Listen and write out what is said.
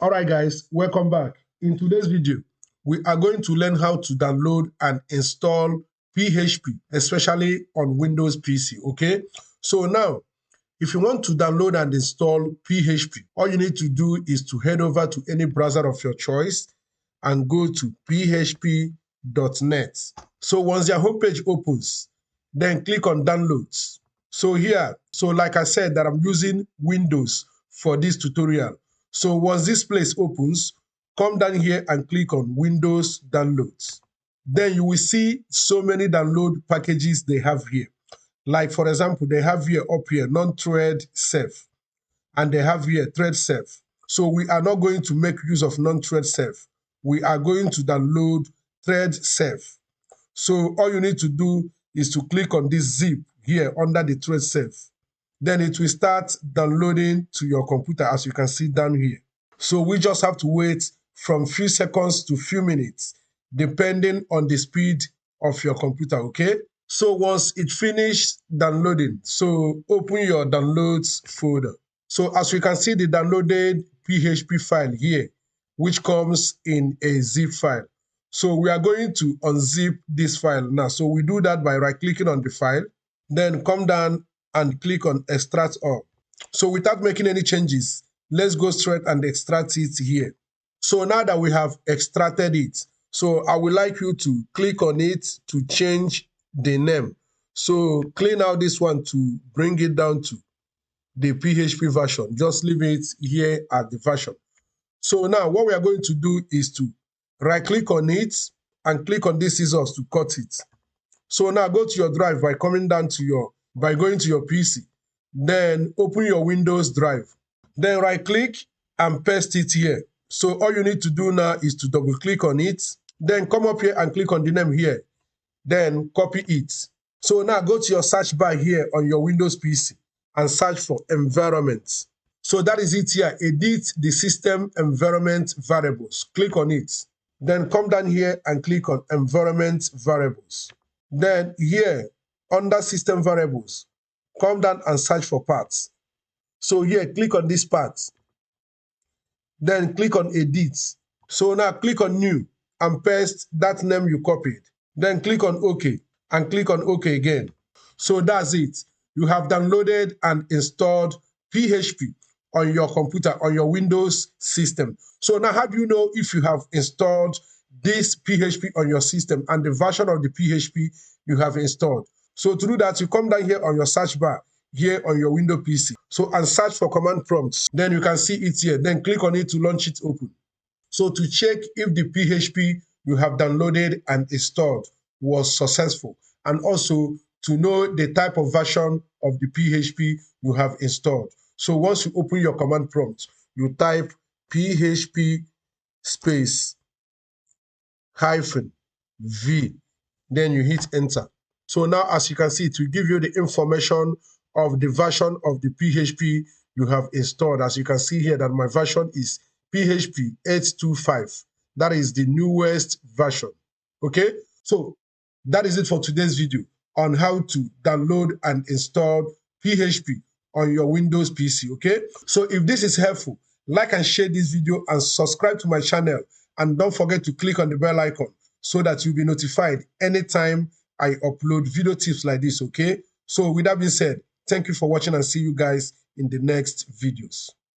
All right, guys, welcome back. In today's video, we are going to learn how to download and install PHP, especially on Windows PC, okay? So now, if you want to download and install PHP, all you need to do is to head over to any browser of your choice and go to php.net. So once your homepage opens, then click on downloads. So here, like I said, that I'm using Windows for this tutorial. So once this place opens, come down here and click on Windows Downloads. Then you will see so many download packages they have here. Like for example, they have here up here non-thread safe, and they have here thread safe. So we are not going to make use of non-thread safe. We are going to download thread safe. So all you need to do is to click on this zip here under the thread safe. Then it will start downloading to your computer, as you can see down here. So we just have to wait from few seconds to few minutes, depending on the speed of your computer, okay? So once it finished downloading, so open your downloads folder. So as you can see, the downloaded PHP file here, which comes in a zip file. So we are going to unzip this file now. So we do that by right-clicking on the file, then come down and click on Extract All. So without making any changes, let's go straight and extract it here. So now that we have extracted it, so I would like you to click on it to change the name. So clean out this one to bring it down to the PHP version. Just leave it here at the version. So now what we are going to do is to right-click on it and click on these scissors to cut it. So now go to your drive by coming down to by going to your PC. Then open your Windows drive. Then right-click and paste it here. So all you need to do now is to double-click on it. Then come up here and click on the name here. Then copy it. So now go to your search bar here on your Windows PC and search for environment. So that is it here. Edit the system environment variables. Click on it. Then come down here and click on environment variables. Then here, under system variables, come down and search for paths. So here, click on this path. Then click on edit. So now click on new and paste that name you copied. Then click on OK and click on OK again. So that's it. You have downloaded and installed PHP on your computer, on your Windows system. So now how do you know if you have installed this PHP on your system and the version of the PHP you have installed? So to do that, you come down here on your search bar here on your Windows PC. So and search for command prompts. Then you can see it here. Then click on it to launch it open. So to check if the PHP you have downloaded and installed was successful, and also to know the type of version of the PHP you have installed. So once you open your command prompt, you type PHP space -v, then you hit enter. So now as you can see, it will give you the information of the version of the PHP you have installed. As you can see here that my version is PHP 8.2.5. That is the newest version. Okay, so that is it for today's video on how to download and install PHP on your Windows PC. Okay, so if this is helpful, like and share this video and subscribe to my channel, and don't forget to click on the bell icon so that you'll be notified anytime I upload video tips like this. Okay, so with that being said, thank you for watching and see you guys in the next videos.